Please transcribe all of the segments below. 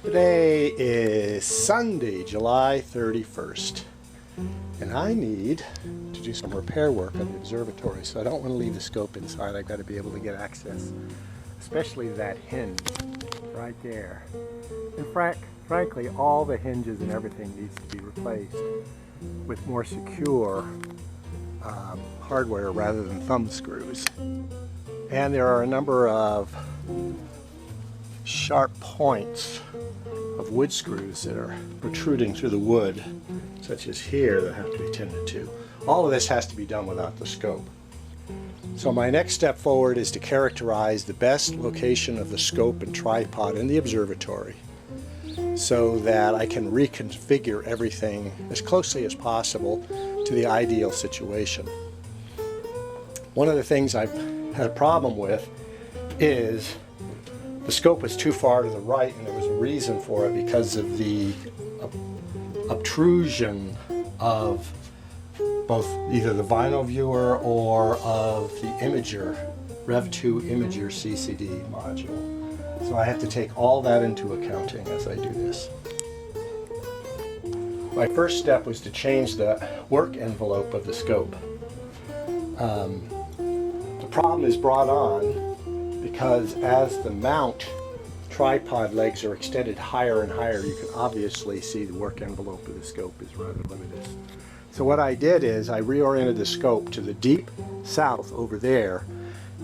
Today is Sunday, July 31st, and I need to do some repair work on the observatory, so I don't want to leave the scope inside. I've got to be able to get access, especially that hinge right there. And frankly, all the hinges and everything needs to be replaced with more secure hardware rather than thumb screws. And there are a number of sharp points of wood screws that are protruding through the wood, such as here, that have to be tended to. All of this has to be done without the scope. So my next step forward is to characterize the best location of the scope and tripod in the observatory so that I can reconfigure everything as closely as possible to the ideal situation. One of the things I've had a problem with is the scope was too far to the right, and there was a reason for it because of the obtrusion of both either the vinyl viewer or of the imager, Rev2 imager CCD module. So I have to take all that into accounting as I do this. My first step was to change the work envelope of the scope. The problem is brought on because as the mount tripod legs are extended higher and higher, you can obviously see the work envelope of the scope is rather limited. So what I did is I reoriented the scope to the deep south over there,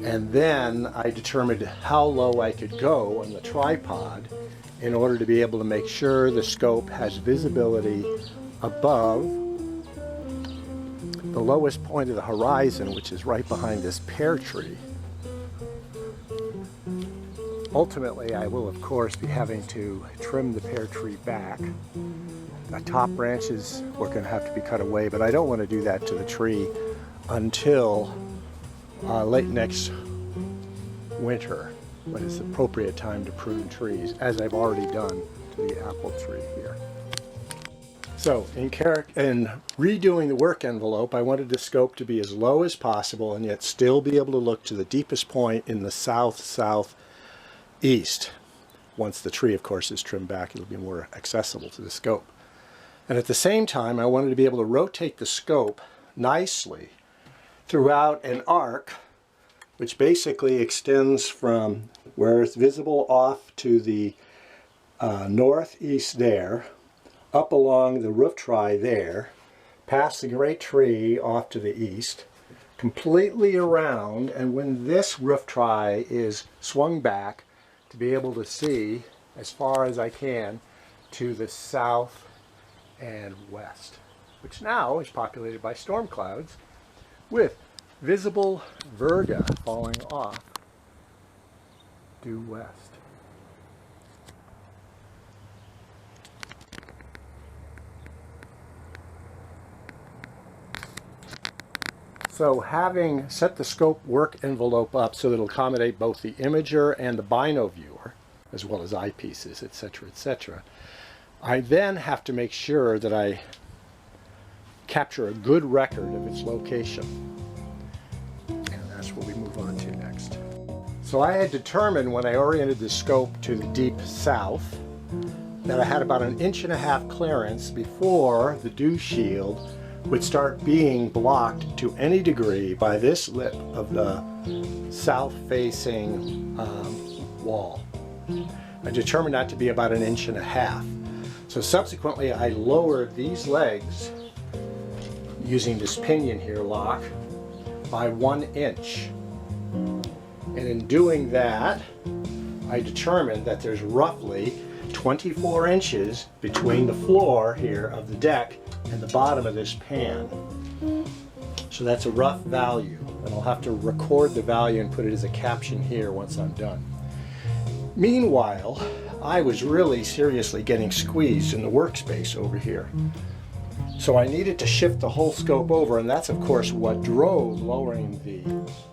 and then I determined how low I could go on the tripod in order to be able to make sure the scope has visibility above the lowest point of the horizon, which is right behind this pear tree. Ultimately, I will of course be having to trim the pear tree back. The top branches were going to have to be cut away, but I don't want to do that to the tree until late next winter, when it's the appropriate time to prune trees, as I've already done to the apple tree here. So in redoing the work envelope, I wanted the scope to be as low as possible and yet still be able to look to the deepest point in the south-southeast. Once the tree, of course, is trimmed back, it'll be more accessible to the scope. And at the same time, I wanted to be able to rotate the scope nicely throughout an arc, which basically extends from where it's visible off to the northeast there, up along the roof try there, past the great tree off to the east, completely around, and when this roof try is swung back, to be able to see as far as I can to the south and west, which now is populated by storm clouds with visible virga falling off due west. So having set the scope work envelope up so that it'll accommodate both the imager and the bino viewer, as well as eyepieces, etc., etc., I then have to make sure that I capture a good record of its location. And that's what we move on to next. So I had determined when I oriented the scope to the deep south that I had about 1.5 inches clearance before the dew shield would start being blocked to any degree by this lip of the south-facing wall. I determined that to be about 1.5 inches. So subsequently I lowered these legs using this pinion here lock by 1 inch. And in doing that, I determined that there's roughly 24 inches between the floor here of the deck and the bottom of this pan. So that's a rough value, and I'll have to record the value and put it as a caption here once I'm done. Meanwhile, I was really seriously getting squeezed in the workspace over here. So I needed to shift the whole scope over, and that's of course what drove lowering the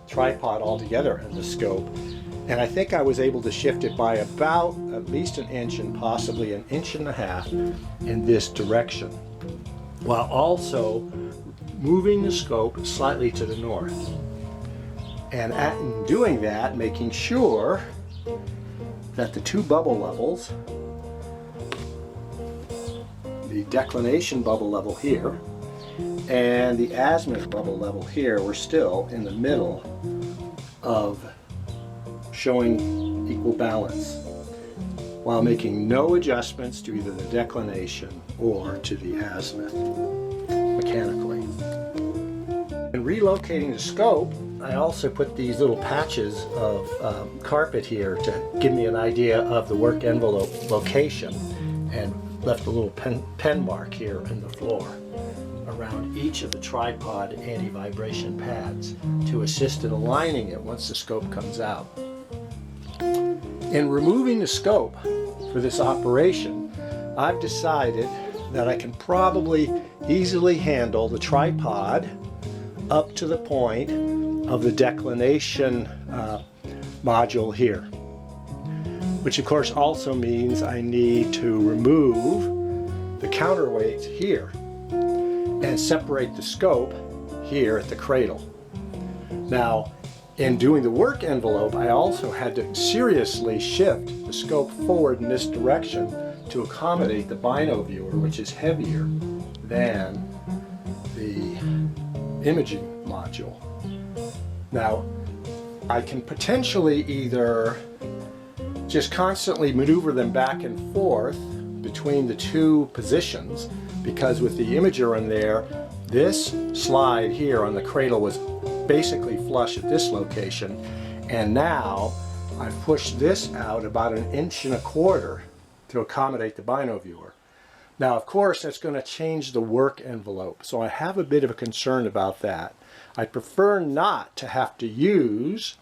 tripod altogether in the scope. And I think I was able to shift it by about at least 1 inch and possibly 1.5 inches in this direction, while also moving the scope slightly to the north. And in doing that, making sure that the two bubble levels, the declination bubble level here and the azimuth bubble level here, were still in the middle of showing equal balance, while making no adjustments to either the declination or to the azimuth mechanically. In relocating the scope, I also put these little patches of carpet here to give me an idea of the work envelope location, and left a little pen mark here in the floor around each of the tripod anti-vibration pads to assist in aligning it once the scope comes out. In removing the scope for this operation, I've decided that I can probably easily handle the tripod up to the point of the declination module here, which of course also means I need to remove the counterweights here and separate the scope here at the cradle. Now, in doing the work envelope, I also had to seriously shift the scope forward in this direction to accommodate the bino viewer, which is heavier than the imaging module. Now, I can potentially either just constantly maneuver them back and forth between the two positions, because with the imager in there, this slide here on the cradle was basically flush at this location, and now I've pushed this out about 1.25 inches to accommodate the bino viewer. Now, of course, that's going to change the work envelope, so I have a bit of a concern about that. I prefer not to have to use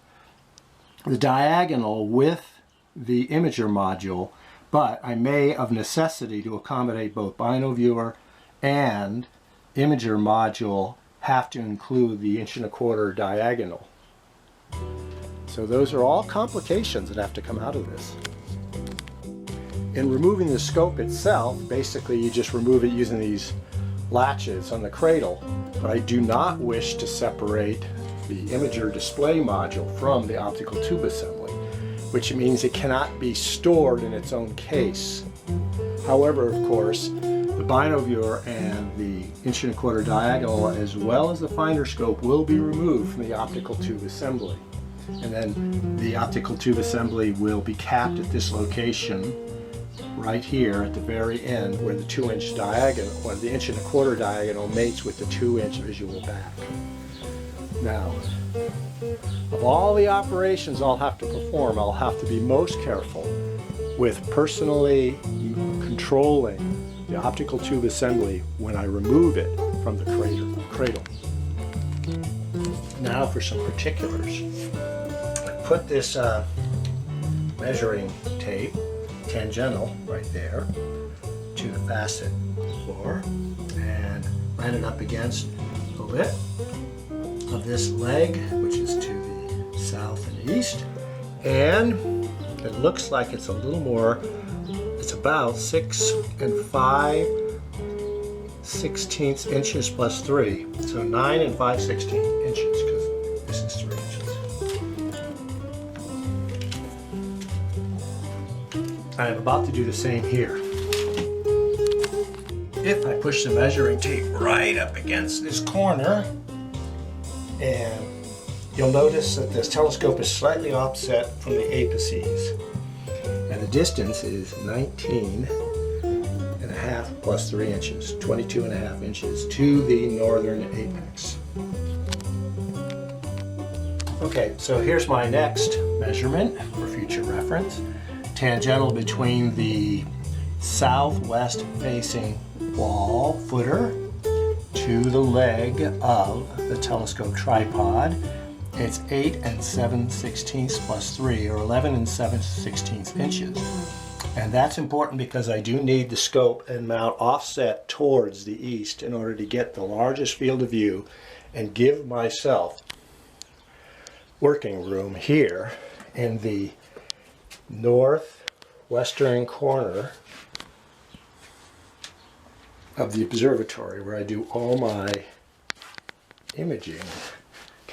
the diagonal with the imager module, but I may, of necessity, to accommodate both bino viewer and imager module, have to include the 1.25 inch diagonal. So those are all complications that have to come out of this. In removing the scope itself, basically you just remove it using these latches on the cradle, but I do not wish to separate the imager display module from the optical tube assembly, which means it cannot be stored in its own case. However, of course, the bino viewer and the 1.25 inch diagonal, as well as the finder scope, will be removed from the optical tube assembly. And then the optical tube assembly will be capped at this location right here at the very end, where the 2-inch diagonal, or the 1.25 inch diagonal, mates with the 2-inch visual back. Now, of all the operations I'll have to perform, I'll have to be most careful with personally controlling the optical tube assembly when I remove it from the cradle. Now for some particulars. I put this measuring tape, tangential, right there to the facet floor, and line it up against the lip of this leg, which is to the south and east, and it looks like it's a little more. It's about 6 5/16 inches plus 3, so 9 5/16 inches, because this is 3 inches. I am about to do the same here. If I push the measuring tape right up against this corner, and you'll notice that this telescope is slightly offset from the apices, and the distance is 19.5 plus 3 inches, 22.5 inches to the northern apex. Okay, so here's my next measurement for future reference. Tangential between the southwest facing wall footer to the leg of the telescope tripod. It's 8 7/16 plus 3, or 11 7/16 inches. And that's important because I do need the scope and mount offset towards the east in order to get the largest field of view and give myself working room here in the northwestern corner of the observatory, where I do all my imaging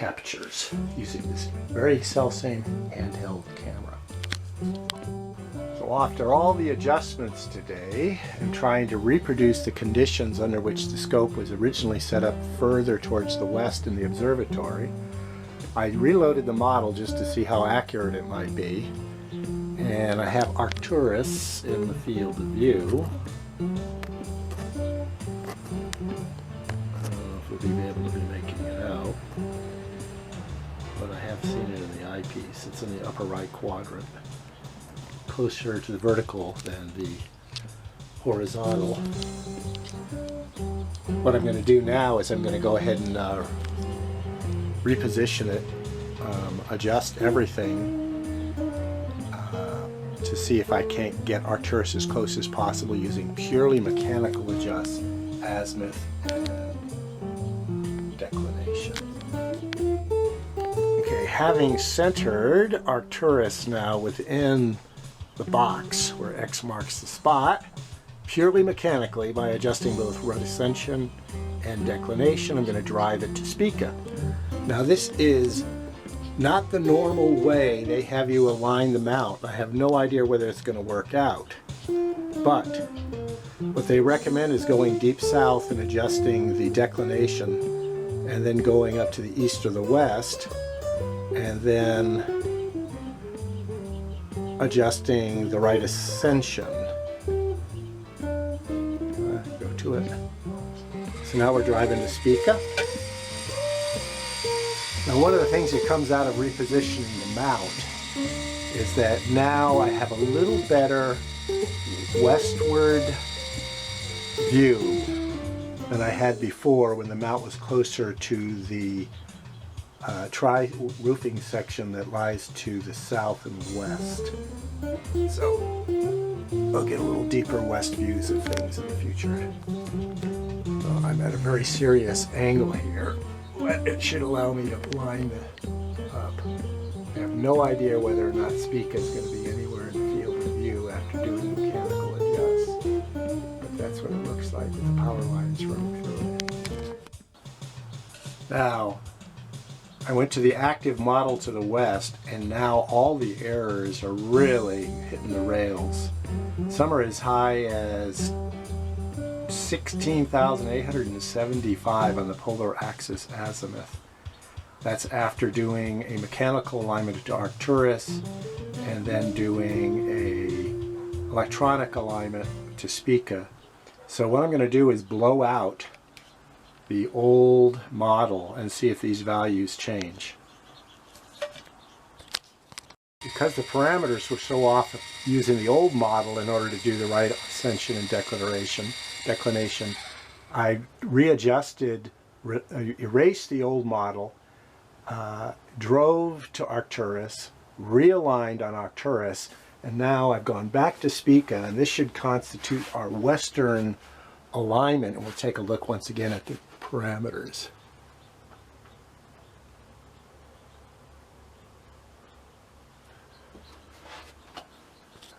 captures using this very self-same handheld camera. So after all the adjustments today and trying to reproduce the conditions under which the scope was originally set up further towards the west in the observatory, I reloaded the model just to see how accurate it might be. And I have Arcturus in the field of view. I don't know if we'll be able to be making it out, but I have seen it in the eyepiece. It's in the upper right quadrant, closer to the vertical than the horizontal. What I'm going to do now is I'm going to go ahead and reposition it, adjust everything to see if I can't get Arcturus as close as possible using purely mechanical adjusts, azimuth and declination. Okay, having centered Arcturus now within the box where X marks the spot, purely mechanically by adjusting both ascension and declination, I'm going to drive it to Spica. Now this is not the normal way they have you align the mount. I have no idea whether it's going to work out. But what they recommend is going deep south and adjusting the declination and then going up to the east or the west and then adjusting the right ascension. Go to it. So now we're driving to Spica. Now one of the things that comes out of repositioning the mount is that now I have a little better westward view than I had before when the mount was closer to the tri-roofing section that lies to the south and west. So I'll get a little deeper west views of things in the future. I'm at a very serious angle here. It should allow me to line it up. I have no idea whether or not Spica is going to be anywhere in the field of view after doing the mechanical adjust. But that's what it looks like with the power lines running through it. Now, I went to the active model to the west, and now all the errors are really hitting the rails. Some are as high as 16,875 on the polar axis azimuth. That's after doing a mechanical alignment to Arcturus and then doing a electronic alignment to Spica. So what I'm going to do is blow out the old model and see if these values change. Because the parameters were so off using the old model in order to do the right ascension and declination, I readjusted, erased the old model, drove to Arcturus, realigned on Arcturus, and now I've gone back to Spica, and this should constitute our western alignment, and we'll take a look once again at the parameters.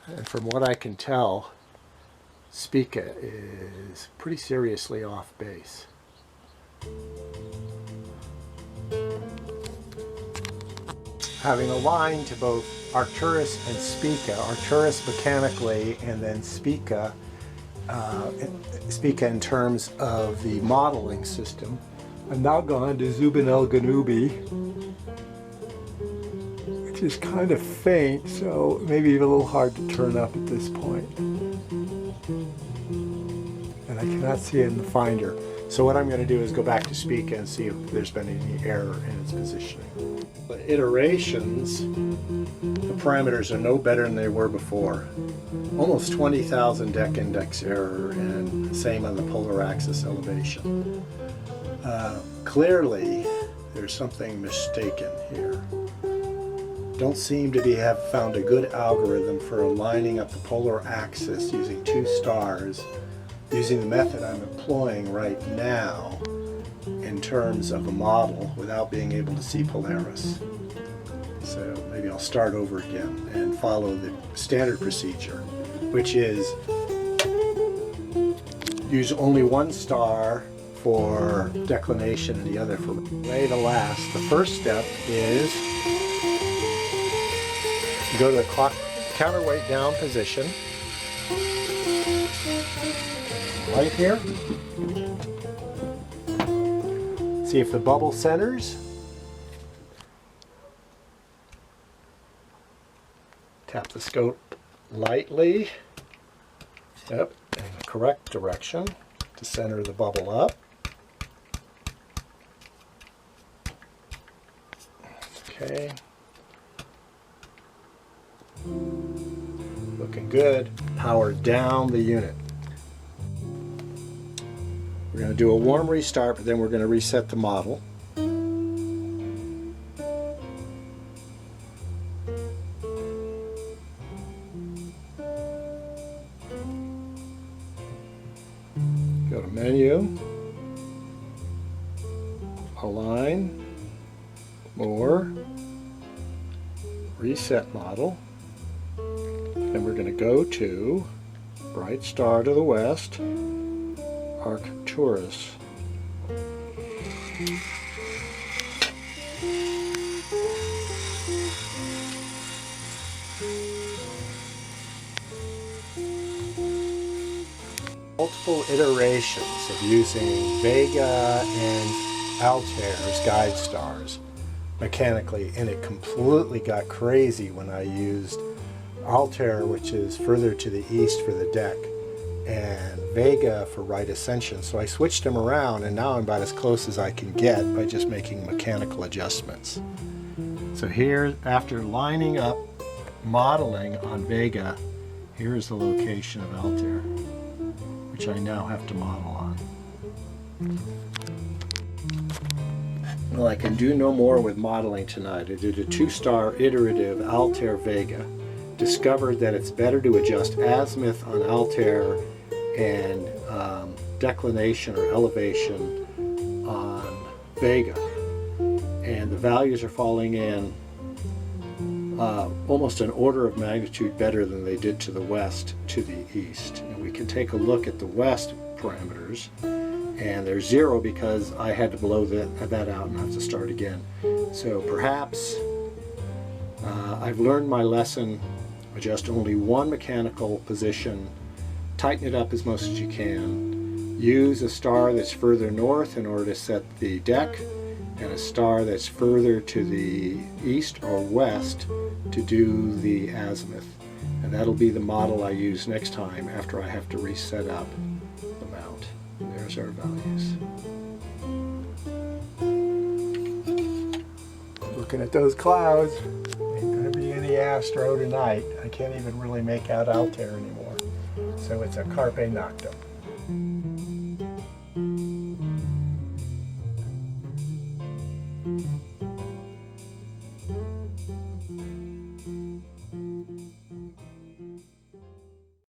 And from what I can tell, Spica is pretty seriously off base. Having aligned to both Arcturus and Spica, Arcturus mechanically and then Spica in terms of the modeling system, I'm now gone to Zubin el-Ghanoubi, which is kind of faint, so maybe a little hard to turn up at this point. And I cannot see it in the finder. So what I'm going to do is go back to Spica and see if there's been any error in its positioning. The iterations, the parameters are no better than they were before. Almost 20,000 deck index error, and the same on the polar axis elevation. Clearly, there's something mistaken here. Don't seem to have found a good algorithm for aligning up the polar axis using two stars, using the method I'm employing right now in terms of a model without being able to see Polaris. So maybe I'll start over again and follow the standard procedure, which is use only one star for declination and the other for way to last. The first step is go to the clock counterweight down position. Right here. See if the bubble centers. Tap the scope lightly. Yep, in the correct direction to center the bubble up. Okay. Looking good. Power down the unit. We're going to do a warm restart, but then we're going to reset the model. Go to Menu, Align, More, Reset Model. Then we're going to go to Bright Star to the west, Arcturus. Multiple iterations of using Vega and Altair as guide stars mechanically, and it completely got crazy when I used Altair, which is further to the east for the deck, and Vega for right ascension. So I switched them around, and now I'm about as close as I can get by just making mechanical adjustments. So here, after lining up modeling on Vega, here's the location of Altair, which I now have to model on. Well, I can do no more with modeling tonight. I did a 2-star iterative Altair Vega. Discovered that it's better to adjust azimuth on Altair and declination or elevation on Vega. And the values are falling in almost an order of magnitude better than they did to the west to the east. And we can take a look at the west parameters, and they're 0 because I had to blow that out and have to start again. So perhaps I've learned my lesson. Adjust only one mechanical position, tighten it up as much as you can, use a star that's further north in order to set the deck, and a star that's further to the east or west to do the azimuth. And that'll be the model I use next time after I have to reset up the mount. And there's our values. Looking at those clouds. The astro tonight. I can't even really make out Altair anymore. So it's a Carpe Noctem.